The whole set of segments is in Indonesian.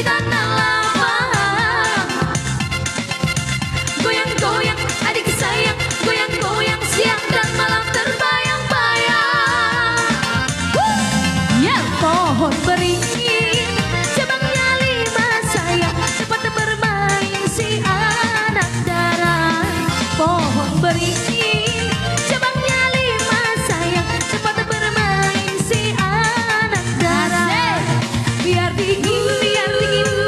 tanah lapang. Goyang-goyang adik sayang, goyang-goyang siang dan malam terbayang-bayang. Ya pohon beringin, cabangnya 5 sayang, cepat bermain si anak darah. Pohon beringin, cabangnya 5 sayang, cepat bermain si anak darah. Biar dingin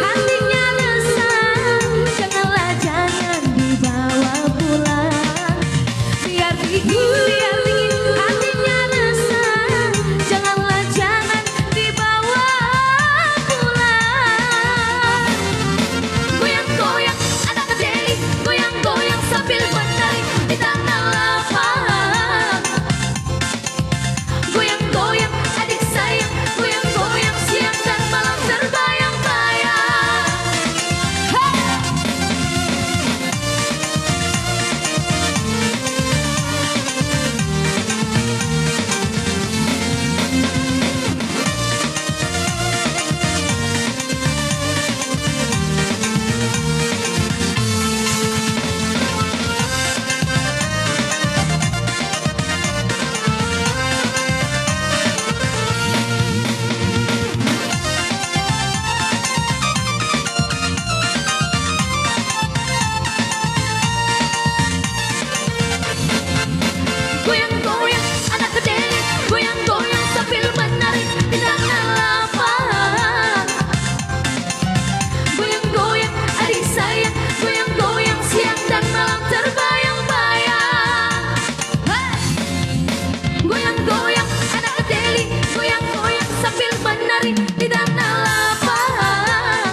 hatinya resah, janganlah jangan dibawa pulang. Biar dingin hatinya resah, janganlah jangan dibawa pulang. Goyang-goyang anak kecil, goyang-goyang sambil menari di tanah lapang. Goyang-goyang adik sayang, goyang-goyang siang dan malam terbayang-bayang. Hey! Goyang-goyang anak kecil, goyang-goyang sambil menari di tanah lapang. Goyang-goyang adik sayang, goyang-goyang siang dan malam terbayang-bayang. Hey! Goyang-goyang anak kecil, goyang-goyang sambil menari di tanah lapang.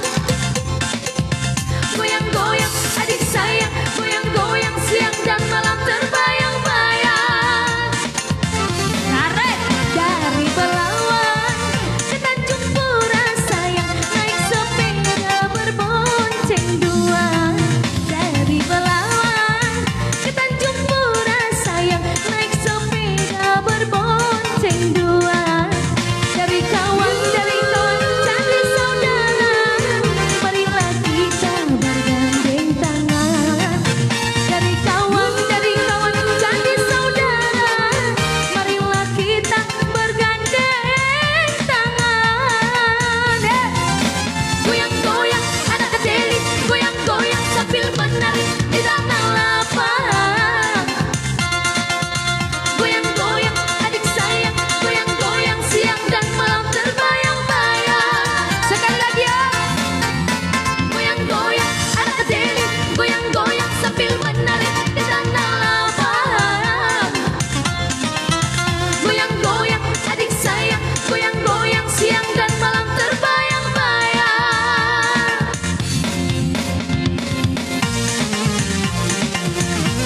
Goyang-goyang adik sayang, goyang-goyang siang dan malam terbayang-bayang. Tarik dari Belawan ke Tanjung Pura sayang, naik sepeda berbonceng dua. Dari Belawan ke Tanjung Pura sayang, naik sepeda berbonceng dua. Dari kawan cari saudara, marilah kita bergandeng tangan. Dari kawan cari saudara, marilah kita bergandeng tangan. Goyang-goyang anak kecil, goyang-goyang sambil menari di tanah lapang. Goyang-goyang adik sayang, goyang-goyang siang dan malam terbayang-bayang. Sekali lagi ya. Goyang-goyang anak kecil, goyang-goyang sambil menari di tanah lapang. Goyang-goyang adik sayang, goyang-goyang siang dan malam terbayang-bayang.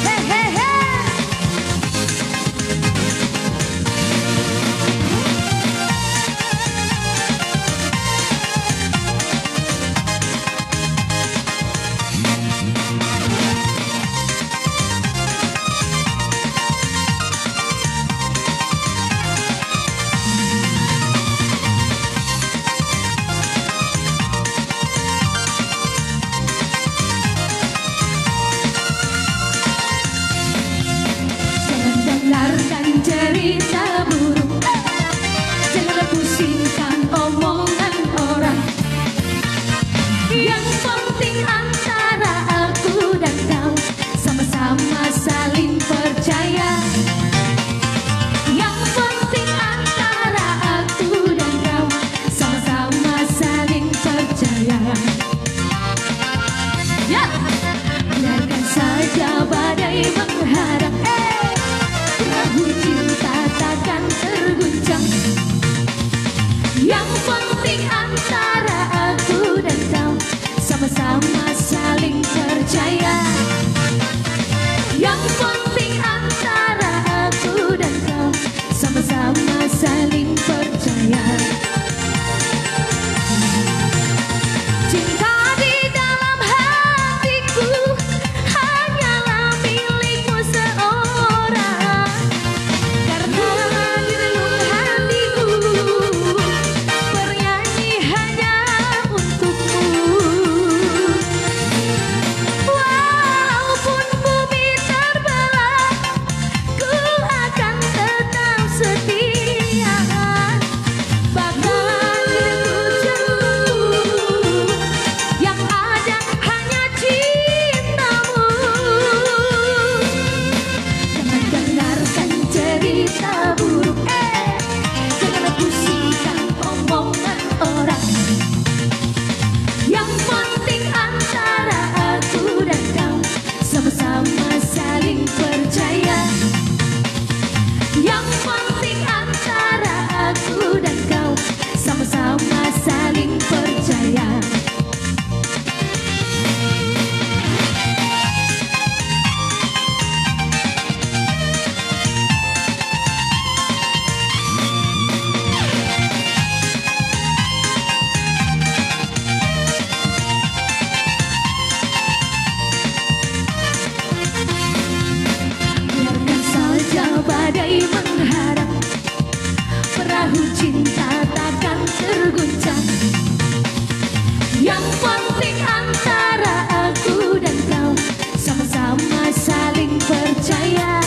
Hey, hey, hey. Jangan dengarkan cerita buruk, jangan pusingkan omongan orang. Yang penting antara aku dan kau sama-sama saling percaya. Yang penting antara aku dan kau sama-sama saling percaya. Ya, biarkan saja badai menghadang. Perahu cinta takkan terguncang. Yang penting antara aku dan kau sama-sama saling percaya. Yang penting antara aku dan kau sama-sama saling percaya. Cinta di dalam hatiku hanyalah milikmu seorang. Karena di relung hatiku bernyanyi hanya untukmu. perahu cinta takkan terguncang. Yang penting antara aku dan kau sama-sama saling percaya.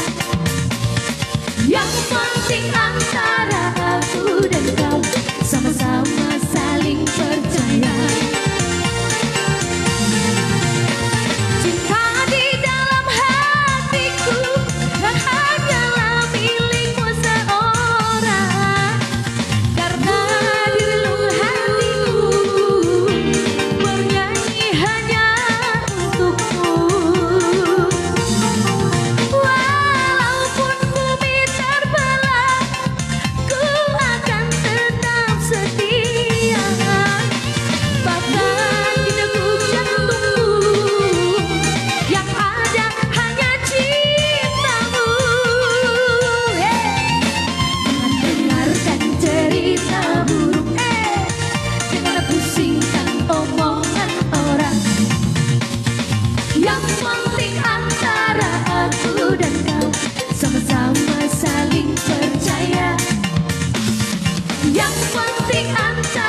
Yang penting antara aku dan kau sama-sama saling percaya. Cinta di dalam hatiku dan hanyalah milikmu seorang. Karena di relung hatiku bernyanyi hanya untukmu. Walaupun bumi terbelah, ku akan tetap setia. Bahkan di degup jantungku yang ada hanya cintamu. Jangan dengarkan cerita buruk, jangan pusingkan omongan orang. Yang penting antara aku dan kau sama-sama saling percaya. Yang penting antara